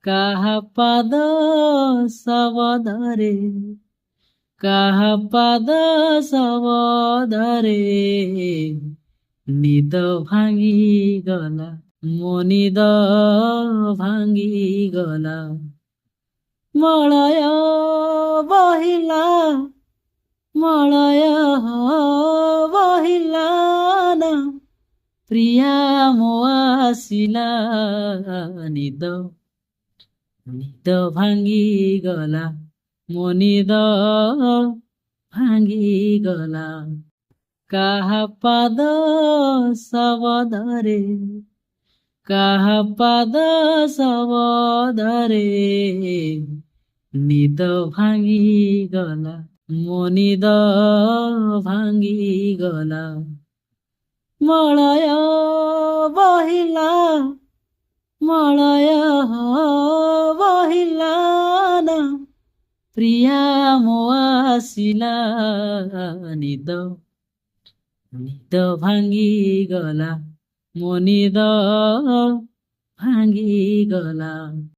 କାହା ପାଦ ଶବଦରେ କାହା ପାଦ ଶବଦରେ ନିଦ ଭାଙ୍ଗିଗଲା ମୋ ନିଦ ଭାଙ୍ଗିଗଲା ମଳୟ ବହିଲା ମଳୟ ବହିଲା ନା ପ୍ରିୟା ମୋ ଆସିଲା ନିଦ ନିଦ ଭାଙ୍ଗିଗଲା ମୋ ନିଦ ଭାଙ୍ଗିଗଲା କାହା ପାଦ ଶବଦରେ କାହା ପାଦ ଶବଦରେ ନିଦ ଭାଙ୍ଗିଗଲା ମୋ ନିଦ ଭାଙ୍ଗିଗଲା ମଳୟ ବହିଲା ମଳୟ ବହିଲା ନା ପ୍ରିୟା ମୋ ଆସିଲା ନିଦ ନିଦ ଭାଙ୍ଗିଗଲା ମୋ ନିଦ ଭାଙ୍ଗିଗଲା